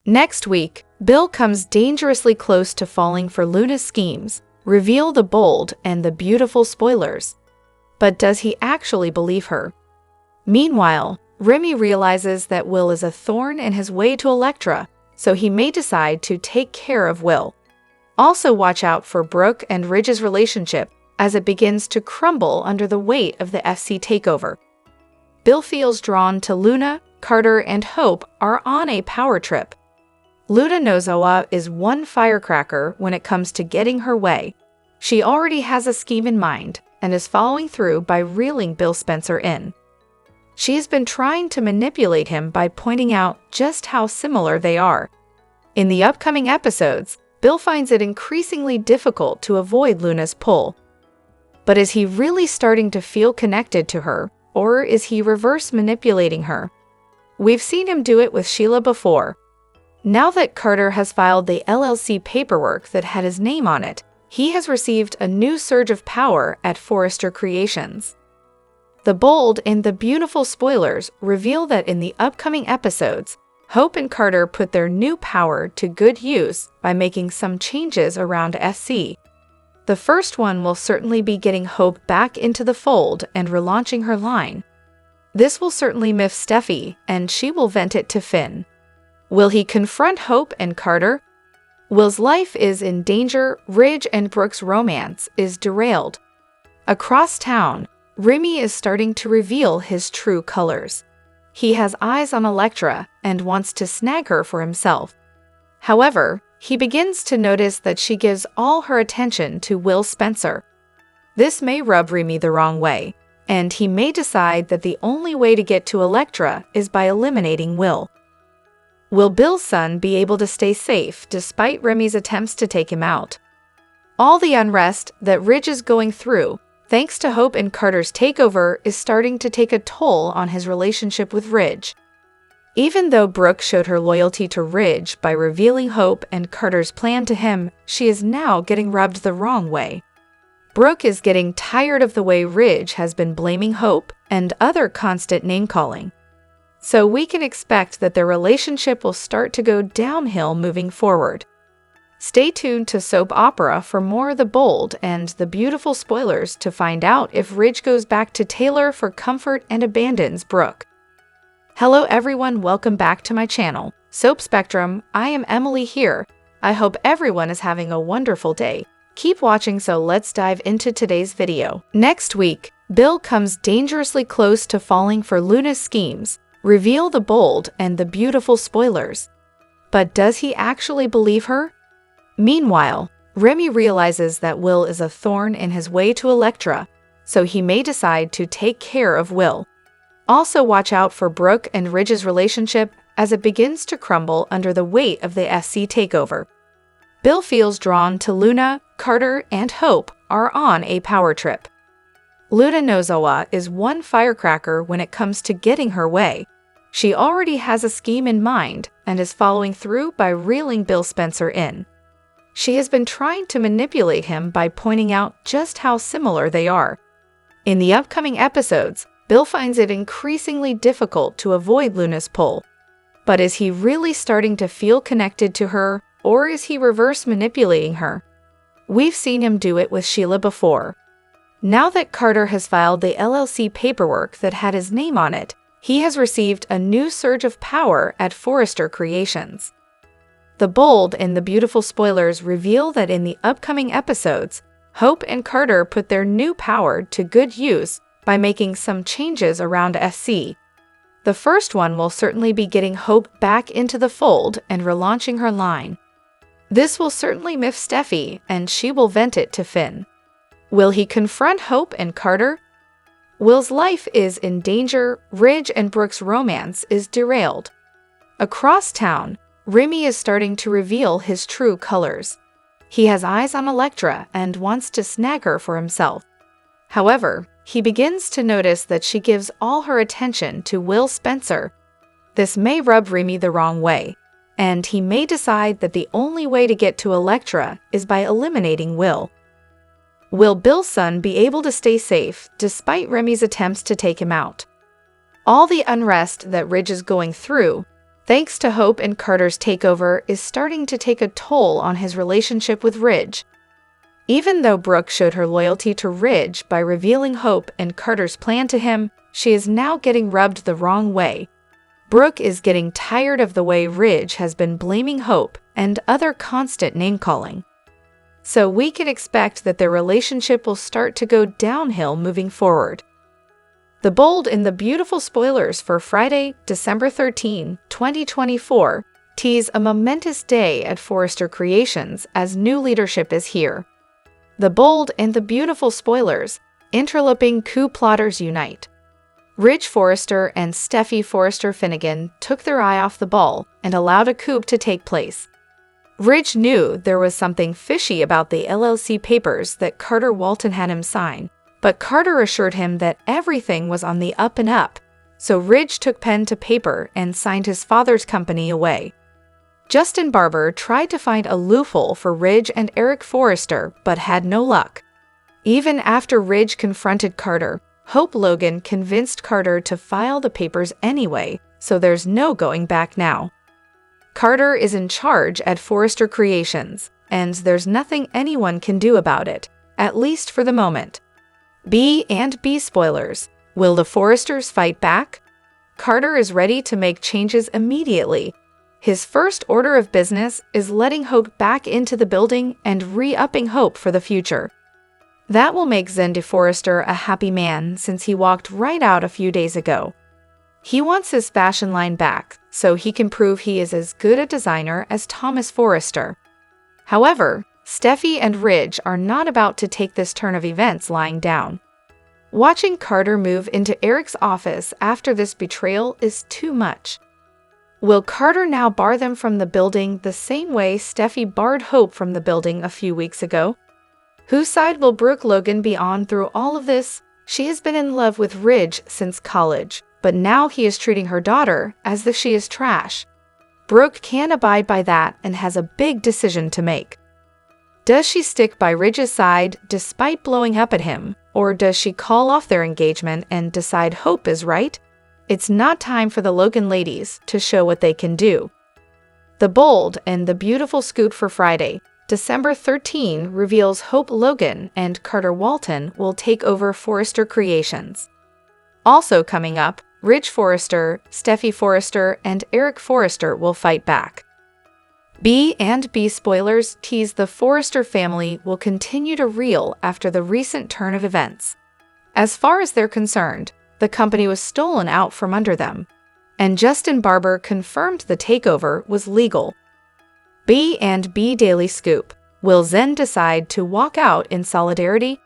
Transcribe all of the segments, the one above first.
Next week, Bill comes dangerously close to falling for Luna's schemes, reveal the bold and the beautiful spoilers. But does he actually believe her? Meanwhile, Remy realizes that Will is a thorn in his way to Electra, so he may decide to take care of Will. Also watch out for Brooke and Ridge's relationship as it begins to crumble under the weight of the FC takeover. Bill feels drawn to Luna, Carter, and Hope are on a power trip. Luna Nozawa is one firecracker when it comes to getting her way. She already has a scheme in mind and is following through by reeling Bill Spencer in. She has been trying to manipulate him by pointing out just how similar they are. In the upcoming episodes, Bill finds it increasingly difficult to avoid Luna's pull. But is he really starting to feel connected to her, or is he reverse manipulating her? We've seen him do it with Sheila before. Now that Carter has filed the LLC paperwork that had his name on it, he has received a new surge of power at Forrester Creations. The bold and the beautiful spoilers reveal that in the upcoming episodes, Hope and Carter put their new power to good use by making some changes around SC. The first one will certainly be getting Hope back into the fold and relaunching her line. This will certainly miff Steffi, and she will vent it to Finn. Will he confront Hope and Carter? Will's life is in danger. Ridge and Brooke's romance is derailed. Across town, Remy is starting to reveal his true colors. He has eyes on Electra and wants to snag her for himself. However, he begins to notice that she gives all her attention to Will Spencer. This may rub Remy the wrong way, and he may decide that the only way to get to Electra is by eliminating Will. Will Bill's son be able to stay safe despite Remy's attempts to take him out? All the unrest that Ridge is going through, thanks to Hope and Carter's takeover, is starting to take a toll on his relationship with Ridge. Even though Brooke showed her loyalty to Ridge by revealing Hope and Carter's plan to him, she is now getting rubbed the wrong way. Brooke is getting tired of the way Ridge has been blaming Hope and other constant name-calling. So we can expect that their relationship will start to go downhill moving forward. Stay tuned to Soap Opera for more of the bold and the beautiful spoilers to find out if Ridge goes back to Taylor for comfort and abandons Brooke. Hello everyone, welcome back to my channel, Soap Spectrum. I am Emily here. I hope everyone is having a wonderful day. Keep watching, so let's dive into today's video. Next week, Bill comes dangerously close to falling for Luna's schemes, reveal the bold and the beautiful spoilers. But does he actually believe her? Meanwhile, Remy realizes that Will is a thorn in his way to Electra, so he may decide to take care of Will. Also watch out for Brooke and Ridge's relationship as it begins to crumble under the weight of the SC takeover. Bill feels drawn to Luna, Carter, and Hope are on a power trip. Luna Nozawa is one firecracker when it comes to getting her way. She already has a scheme in mind and is following through by reeling Bill Spencer in. She has been trying to manipulate him by pointing out just how similar they are. In the upcoming episodes, Bill finds it increasingly difficult to avoid Luna's pull. But is he really starting to feel connected to her, or is he reverse manipulating her? We've seen him do it with Sheila before. Now that Carter has filed the LLC paperwork that had his name on it, he has received a new surge of power at Forrester Creations. The bold and the beautiful spoilers reveal that in the upcoming episodes, Hope and Carter put their new power to good use by making some changes around SC. The first one will certainly be getting Hope back into the fold and relaunching her line. This will certainly miff Steffi, and she will vent it to Finn. Will he confront Hope and Carter? Will's life is in danger. Ridge and Brooke's romance is derailed. Across town, Remy is starting to reveal his true colors. He has eyes on Electra and wants to snag her for himself. However, he begins to notice that she gives all her attention to Will Spencer. This may rub Remy the wrong way, and he may decide that the only way to get to Electra is by eliminating Will. Will Bill's son be able to stay safe despite Remy's attempts to take him out? All the unrest that Ridge is going through, Thanks to Hope and Carter's takeover is starting to take a toll on his relationship with Ridge. Even though Brooke showed her loyalty to Ridge by revealing Hope and Carter's plan to him, she is now getting rubbed the wrong way. Brooke is getting tired of the way Ridge has been blaming Hope and other constant name-calling. So we can expect that their relationship will start to go downhill moving forward. The bold and the beautiful spoilers for Friday, December 13, 2024, tease a momentous day at Forrester Creations as new leadership is here. The bold and the beautiful spoilers, interloping coup plotters unite. Ridge Forrester and Steffi Forrester Finnegan took their eye off the ball and allowed a coup to take place. Ridge knew there was something fishy about the LLC papers that Carter Walton had him sign, but Carter assured him that everything was on the up and up, so Ridge took pen to paper and signed his father's company away. Justin Barber tried to find a loophole for Ridge and Eric Forrester, but had no luck. Even after Ridge confronted Carter, Hope Logan convinced Carter to file the papers anyway, so there's no going back now. Carter is in charge at Forrester Creations, and there's nothing anyone can do about it, at least for the moment. B&B spoilers. Will the Forresters fight back? Carter is ready to make changes immediately. His first order of business is letting Hope back into the building and re-upping Hope for the future. That will make Zen DeForester a happy man since he walked right out a few days ago. He wants his fashion line back so he can prove he is as good a designer as Thomas Forrester. However, Steffi and Ridge are not about to take this turn of events lying down. Watching Carter move into Eric's office after this betrayal is too much. Will Carter now bar them from the building the same way Steffi barred Hope from the building a few weeks ago? Whose side will Brooke Logan be on through all of this? She has been in love with Ridge since college, but now he is treating her daughter as if she is trash. Brooke can't abide by that and has a big decision to make. Does she stick by Ridge's side despite blowing up at him, or does she call off their engagement and decide Hope is right? It's not time for the Logan ladies to show what they can do. The bold and the beautiful scoop for Friday, December 13, reveals Hope Logan and Carter Walton will take over Forrester Creations. Also coming up, Ridge Forrester, Steffi Forrester, and Eric Forrester will fight back. B&B spoilers tease the Forrester family will continue to reel after the recent turn of events. As far as they're concerned, the company was stolen out from under them, and Justin Barber confirmed the takeover was legal. B&B Daily Scoop. Will Zen decide to walk out in solidarity?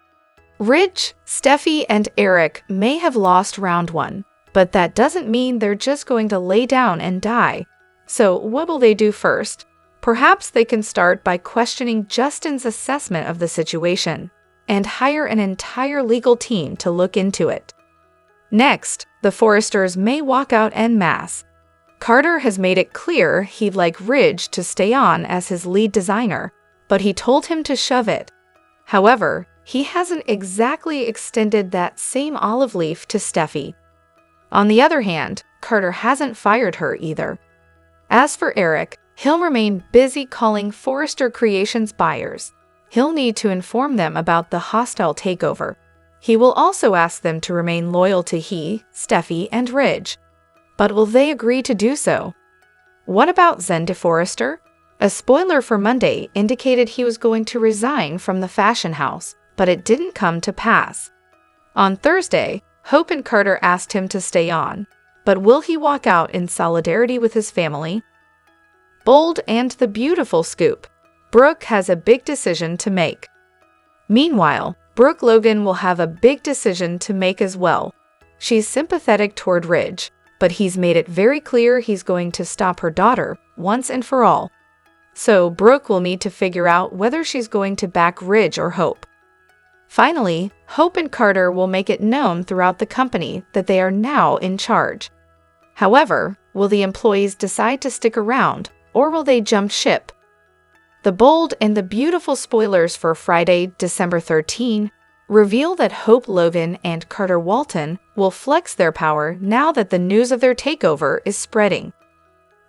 Ridge, Steffi, and Eric may have lost round one, but that doesn't mean they're just going to lay down and die. So what will they do first? Perhaps they can start by questioning Justin's assessment of the situation and hire an entire legal team to look into it. Next, the Forresters may walk out en masse. Carter has made it clear he'd like Ridge to stay on as his lead designer, but he told him to shove it. However, he hasn't exactly extended that same olive leaf to Steffi. On the other hand, Carter hasn't fired her either. As for Eric, he'll remain busy calling Forrester Creations buyers. He'll need to inform them about the hostile takeover. He will also ask them to remain loyal to he, Steffi, and Ridge. But will they agree to do so? What about Zen DeForester? A spoiler for Monday indicated he was going to resign from the fashion house, but it didn't come to pass. On Thursday, Hope and Carter asked him to stay on, but will he walk out in solidarity with his family? Bold and the beautiful scoop. Brooke has a big decision to make. Meanwhile, Brooke Logan will have a big decision to make as well. She's sympathetic toward Ridge, but he's made it very clear he's going to stop her daughter once and for all. So Brooke will need to figure out whether she's going to back Ridge or Hope. Finally, Hope and Carter will make it known throughout the company that they are now in charge. However, will the employees decide to stick around, or will they jump ship? The bold and the beautiful spoilers for Friday, December 13, reveal that Hope Logan and Carter Walton will flex their power now that the news of their takeover is spreading.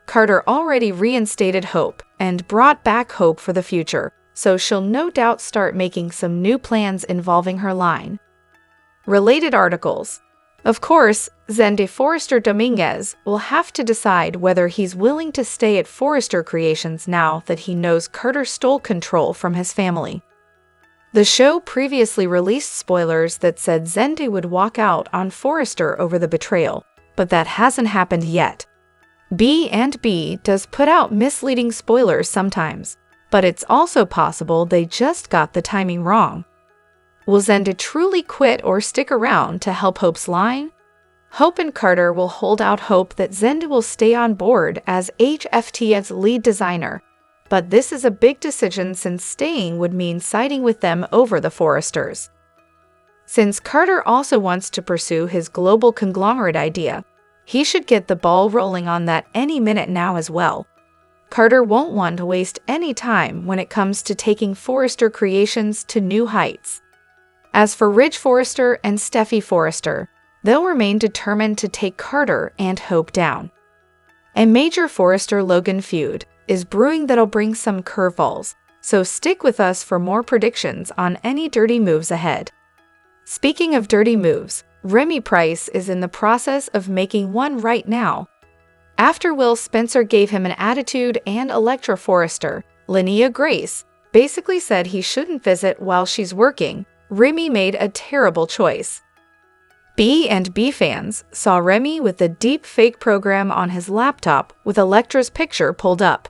Carter already reinstated hope and brought back hope for the future, so she'll no doubt start making some new plans involving her line. Related articles. Of course, Zende Forrester Dominguez will have to decide whether he's willing to stay at Forrester Creations now that he knows Carter stole control from his family. The show previously released spoilers that said Zende would walk out on Forrester over the betrayal, but that hasn't happened yet. B&B does put out misleading spoilers sometimes, but it's also possible they just got the timing wrong. Will Zende truly quit or stick around to help Hope's line? Hope and Carter will hold out hope that Zende will stay on board as HFT's lead designer, but this is a big decision since staying would mean siding with them over the Forresters. Since Carter also wants to pursue his global conglomerate idea, he should get the ball rolling on that any minute now as well. Carter won't want to waste any time when it comes to taking Forrester Creations to new heights. As for Ridge Forrester and Steffi Forrester, they'll remain determined to take Carter and Hope down. A major Forrester-Logan feud is brewing that'll bring some curveballs, so stick with us for more predictions on any dirty moves ahead. Speaking of dirty moves, Remy Price is in the process of making one right now. After Will Spencer gave him an attitude and Electra Forrester, Linnea Grace, basically said he shouldn't visit while she's working, Remy made a terrible choice. B&B fans saw Remy with the deep fake program on his laptop with Electra'S picture pulled up.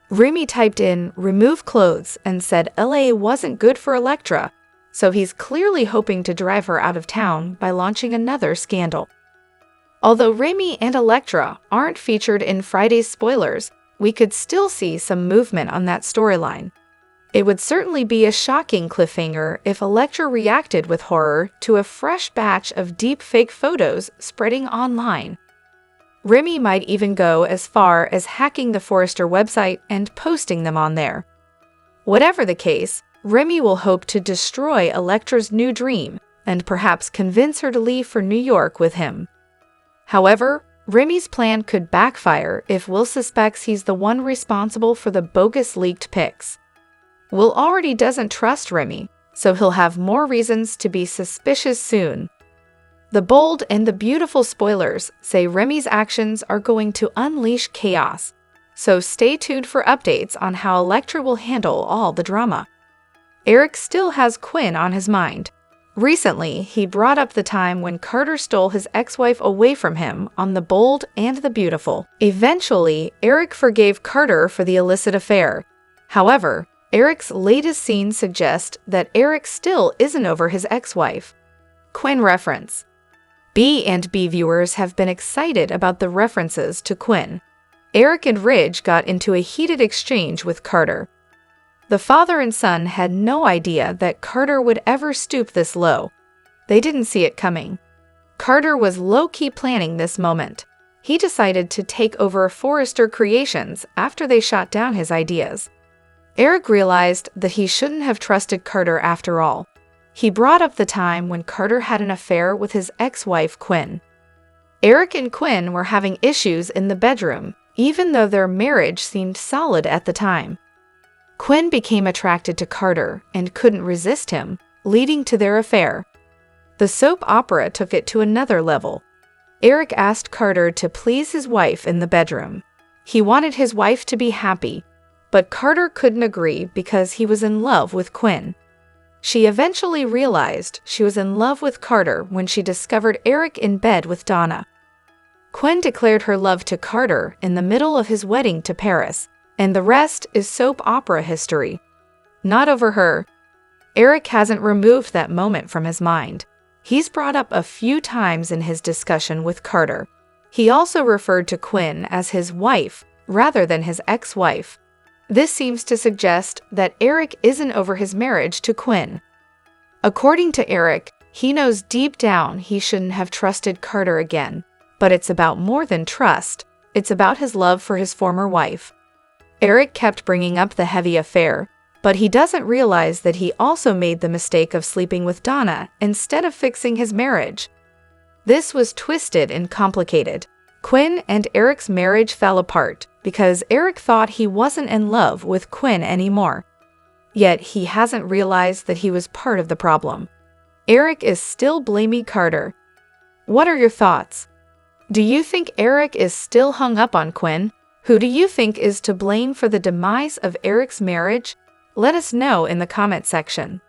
Remy typed in "remove clothes" and said LA wasn't good for Electra, so he's clearly hoping to drive her out of town by launching another scandal. Although Remy and Electra aren't featured in Friday's spoilers, we could still see some movement on that storyline. It would certainly be a shocking cliffhanger if Electra reacted with horror to a fresh batch of deep-fake photos spreading online. Remy might even go as far as hacking the Forrester website and posting them on there. Whatever the case, Remy will hope to destroy Electra's new dream and perhaps convince her to leave for New York with him. However, Remy's plan could backfire if Will suspects he's the one responsible for the bogus leaked pics. Will already doesn't trust Remy, so he'll have more reasons to be suspicious soon. The bold and the beautiful spoilers say Remy's actions are going to unleash chaos, so stay tuned for updates on how Electra will handle all the drama. Eric still has Quinn on his mind. Recently, he brought up the time when Carter stole his ex-wife away from him on The Bold and the Beautiful. Eventually, Eric forgave Carter for the illicit affair. However, Eric's latest scenes suggest that Eric still isn't over his ex-wife. Quinn reference. B&B viewers have been excited about the references to Quinn. Eric and Ridge got into a heated exchange with Carter. The father and son had no idea that Carter would ever stoop this low. They didn't see it coming. Carter was low-key planning this moment. He decided to take over Forrester Creations after they shot down his ideas. Eric realized that he shouldn't have trusted Carter after all. He brought up the time when Carter had an affair with his ex-wife Quinn. Eric and Quinn were having issues in the bedroom, even though their marriage seemed solid at the time. Quinn became attracted to Carter and couldn't resist him, leading to their affair. The soap opera took it to another level. Eric asked Carter to please his wife in the bedroom. He wanted his wife to be happy, but Carter couldn't agree because he was in love with Quinn. She eventually realized she was in love with Carter when she discovered Eric in bed with Donna. Quinn declared her love to Carter in the middle of his wedding to Paris, and the rest is soap opera history. Not over her. Eric hasn't removed that moment from his mind. He's brought up a few times in his discussion with Carter. He also referred to Quinn as his wife rather than his ex-wife. This seems to suggest that Eric isn't over his marriage to Quinn. According to Eric, he knows deep down he shouldn't have trusted Carter again, but it's about more than trust. It's about his love for his former wife. Eric kept bringing up the heavy affair, but he doesn't realize that he also made the mistake of sleeping with Donna instead of fixing his marriage. This was twisted and complicated. Quinn and Eric's marriage fell apart because Eric thought he wasn't in love with Quinn anymore. Yet he hasn't realized that he was part of the problem. Eric is still blaming Carter. What are your thoughts? Do you think Eric is still hung up on Quinn? Who do you think is to blame for the demise of Eric's marriage? Let us know in the comment section.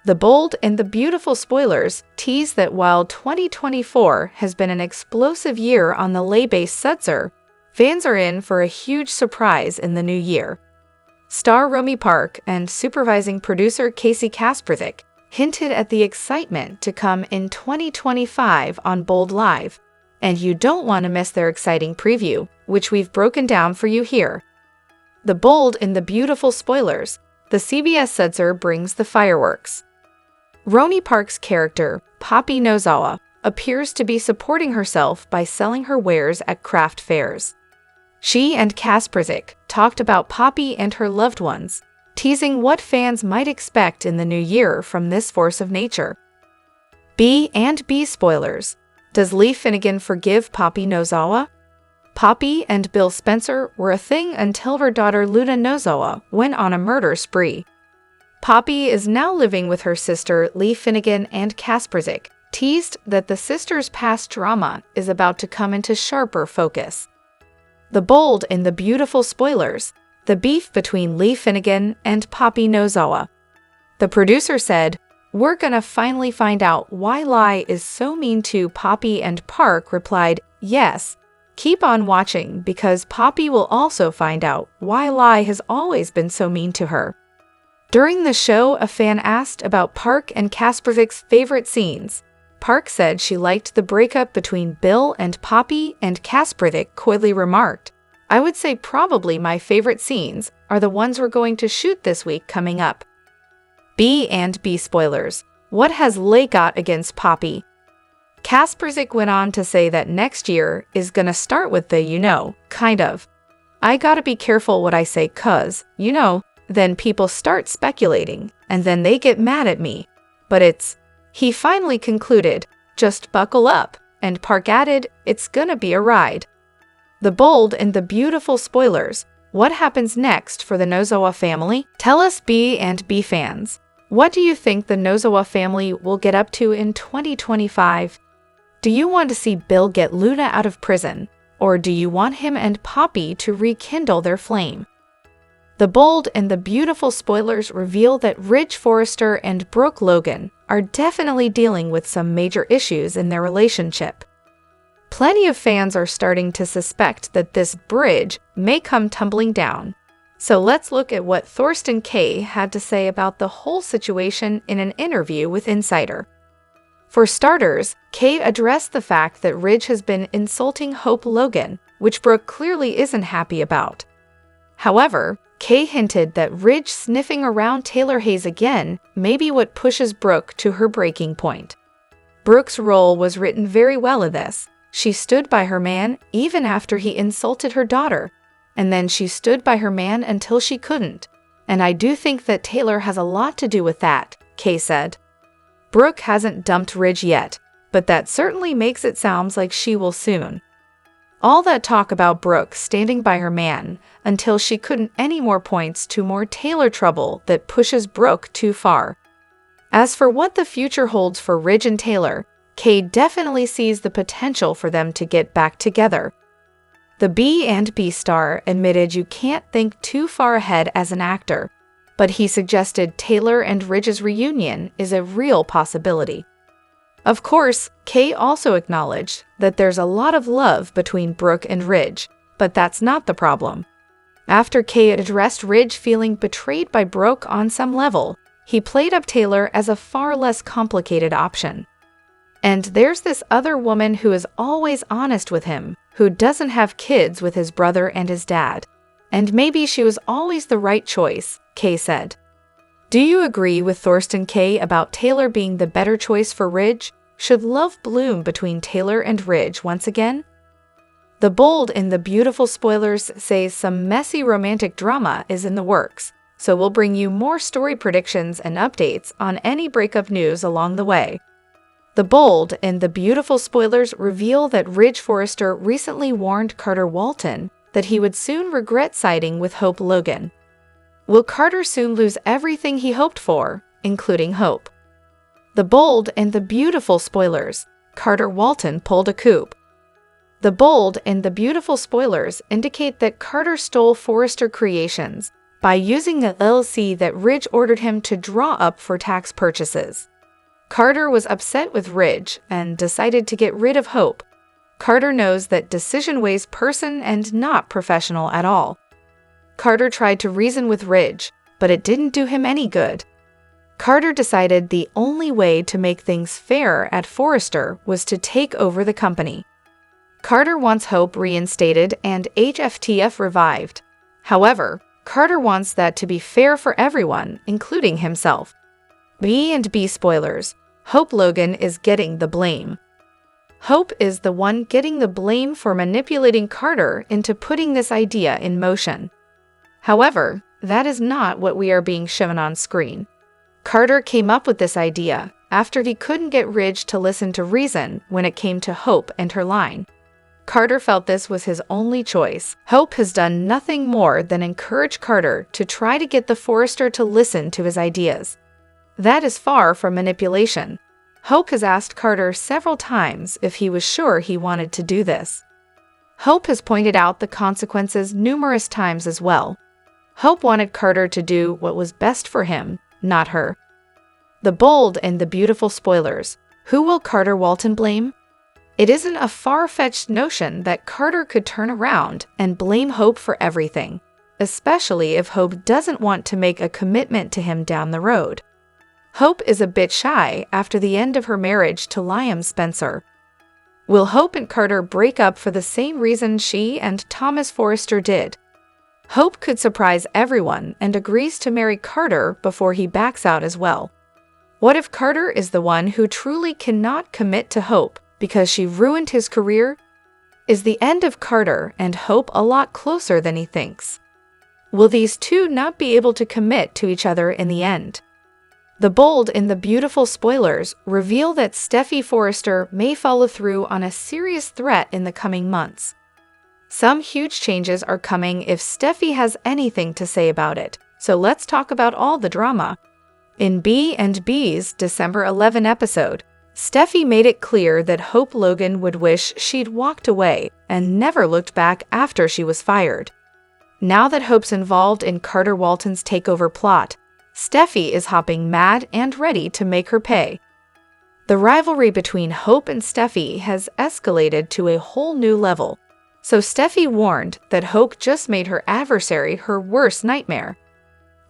The Bold and the Beautiful spoilers tease that while 2024 has been an explosive year on the lay-based Sudzer, fans are in for a huge surprise in the new year. Star Romy Park and supervising producer Casey Kasperthick hinted at the excitement to come in 2025 on Bold Live, and you don't want to miss their exciting preview, which we've broken down for you here. The Bold and the Beautiful spoilers, the CBS Sudzer brings the fireworks. Romy Park's character, Poppy Nozawa, appears to be supporting herself by selling her wares at craft fairs. She and Kasperthick talked about Poppy and her loved ones, teasing what fans might expect in the new year from this force of nature. B&B spoilers. Does Lee Finnegan forgive Poppy Nozawa? Poppy and Bill Spencer were a thing until her daughter Luna Nozawa went on a murder spree. Poppy is now living with her sister Lee Finnegan, and Kasperthick teased that the sisters' past drama is about to come into sharper focus. The Bold and the Beautiful spoilers, the beef between Lee Finnegan and Poppy Nozawa. The producer said, "We're gonna finally find out why Lie is so mean to Poppy," and Park replied, "Yes, keep on watching because Poppy will also find out why Lie has always been so mean to her." During the show, a fan asked about Park and Kasperthick's favorite scenes. Park said she liked the breakup between Bill and Poppy, and Kasperthick coyly remarked, "I would say probably my favorite scenes are the ones we're going to shoot this week coming up." B&B spoilers. What has Lay got against Poppy? Kasperthick went on to say that next year is gonna start with the kind of. I gotta be careful what I say 'cause, then people start speculating, and then they get mad at me. But he finally concluded, "Just buckle up," and Park added, "It's gonna be a ride." The Bold and the Beautiful spoilers. What happens next for the Nozawa family? Tell us, B&B fans. What do you think the Nozawa family will get up to in 2025? Do you want to see Bill get Luna out of prison, or do you want him and Poppy to rekindle their flame? The Bold and the Beautiful spoilers reveal that Ridge Forrester and Brooke Logan are definitely dealing with some major issues in their relationship. Plenty of fans are starting to suspect that this bridge may come tumbling down. So let's look at what Thorsten Kaye had to say about the whole situation in an interview with Insider. For starters, Kaye addressed the fact that Ridge has been insulting Hope Logan, which Brooke clearly isn't happy about. However, Kaye hinted that Ridge sniffing around Taylor Hayes again may be what pushes Brooke to her breaking point. Brooke's role was written very well in this. She stood by her man even after he insulted her daughter, and then she stood by her man until she couldn't. And I do think that Taylor has a lot to do with that, Kaye said. Brooke hasn't dumped Ridge yet, but that certainly makes it sound like she will soon. All that talk about Brooke standing by her man until she couldn't anymore points to more Taylor trouble that pushes Brooke too far. As for what the future holds for Ridge and Taylor, Kaye definitely sees the potential for them to get back together. The B&B star admitted you can't think too far ahead as an actor, but he suggested Taylor and Ridge's reunion is a real possibility. Of course, Kaye also acknowledged that there's a lot of love between Brooke and Ridge, but that's not the problem. After Kaye addressed Ridge feeling betrayed by Brooke on some level, he played up Taylor as a far less complicated option. And there's this other woman who is always honest with him, who doesn't have kids with his brother and his dad. And maybe she was always the right choice, Kaye said. Do you agree with Thorsten Kaye about Taylor being the better choice for Ridge? Should love bloom between Taylor and Ridge once again? The Bold and the Beautiful spoilers say some messy romantic drama is in the works, so we'll bring you more story predictions and updates on any breakup news along the way. The bold and the beautiful spoilers reveal that Ridge Forrester recently warned Carter Walton that he would soon regret siding with Hope Logan. Will Carter soon lose everything he hoped for, including hope? The bold and the beautiful spoilers. Carter Walton pulled a coup. The bold and the beautiful spoilers indicate that Carter stole Forrester Creations by using the LLC that Ridge ordered him to draw up for tax purchases. Carter was upset with Ridge and decided to get rid of Hope. Carter knows that decision weighs person and not professional at all. Carter tried to reason with Ridge, but it didn't do him any good. Carter decided the only way to make things fair at Forrester was to take over the company. Carter wants Hope reinstated and HFTF revived. However, Carter wants that to be fair for everyone, including himself. B&B spoilers. Hope Logan is getting the blame. Hope is the one getting the blame for manipulating Carter into putting this idea in motion. However, that is not what we are being shown on screen. Carter came up with this idea after he couldn't get Ridge to listen to reason when it came to Hope and her line. Carter felt this was his only choice. Hope has done nothing more than encourage Carter to try to get the Forrester to listen to his ideas. That is far from manipulation. Hope has asked Carter several times if he was sure he wanted to do this. Hope has pointed out the consequences numerous times as well. Hope wanted Carter to do what was best for him, not her. The bold and the beautiful spoilers. Who will Carter Walton blame? It isn't a far-fetched notion that Carter could turn around and blame Hope for everything, especially if Hope doesn't want to make a commitment to him down the road. Hope is a bit shy after the end of her marriage to Liam Spencer. Will Hope and Carter break up for the same reason she and Thomas Forrester did? Hope could surprise everyone and agrees to marry Carter before he backs out as well. What if Carter is the one who truly cannot commit to Hope because she ruined his career? Is the end of Carter and Hope a lot closer than he thinks? Will these two not be able to commit to each other in the end? The bold and the beautiful spoilers reveal that Steffy Forrester may follow through on a serious threat in the coming months. Some huge changes are coming if Steffy has anything to say about it, so let's talk about all the drama. In B&B's December 11 episode, Steffy made it clear that Hope Logan would wish she'd walked away and never looked back after she was fired. Now that Hope's involved in Carter Walton's takeover plot, Steffy is hopping mad and ready to make her pay. The rivalry between Hope and Steffy has escalated to a whole new level, so Steffy warned that Hope just made her adversary her worst nightmare.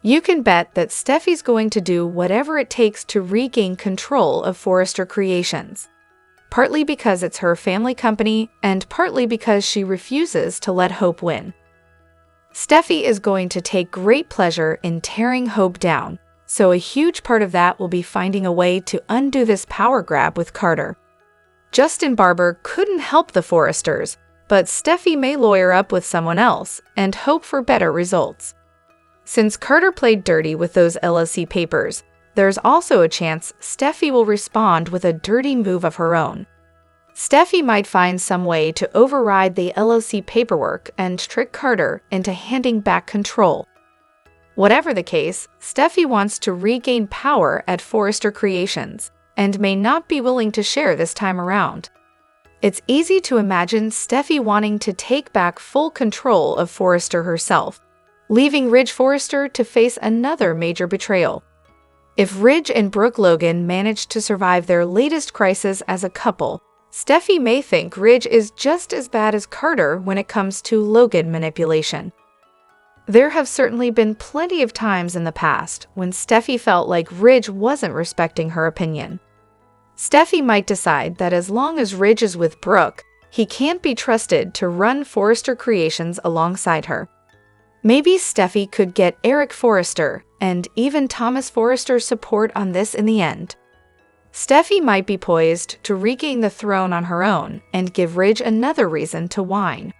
You can bet that Steffy's going to do whatever it takes to regain control of Forrester Creations, partly because it's her family company and partly because she refuses to let Hope win. Steffy is going to take great pleasure in tearing Hope down, so a huge part of that will be finding a way to undo this power grab with Carter. Justin Barber couldn't help the Forresters, but Steffy may lawyer up with someone else and hope for better results. Since Carter played dirty with those LLC papers, there's also a chance Steffy will respond with a dirty move of her own. Steffy might find some way to override the LLC paperwork and trick Carter into handing back control. Whatever the case, Steffy wants to regain power at Forrester Creations and may not be willing to share this time around. It's easy to imagine Steffy wanting to take back full control of Forrester herself, leaving Ridge Forrester to face another major betrayal. If Ridge and Brooke Logan manage to survive their latest crisis as a couple, Steffy may think Ridge is just as bad as Carter when it comes to Logan manipulation. There have certainly been plenty of times in the past when Steffy felt like Ridge wasn't respecting her opinion. Steffy might decide that as long as Ridge is with Brooke, he can't be trusted to run Forrester Creations alongside her. Maybe Steffy could get Eric Forrester and even Thomas Forrester's support on this in the end. Steffy might be poised to regain the throne on her own and give Ridge another reason to whine.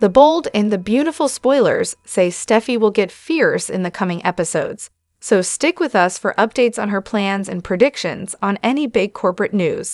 The bold and the beautiful spoilers say Steffy will get fierce in the coming episodes, So stick with us for updates on her plans and predictions on any big corporate news.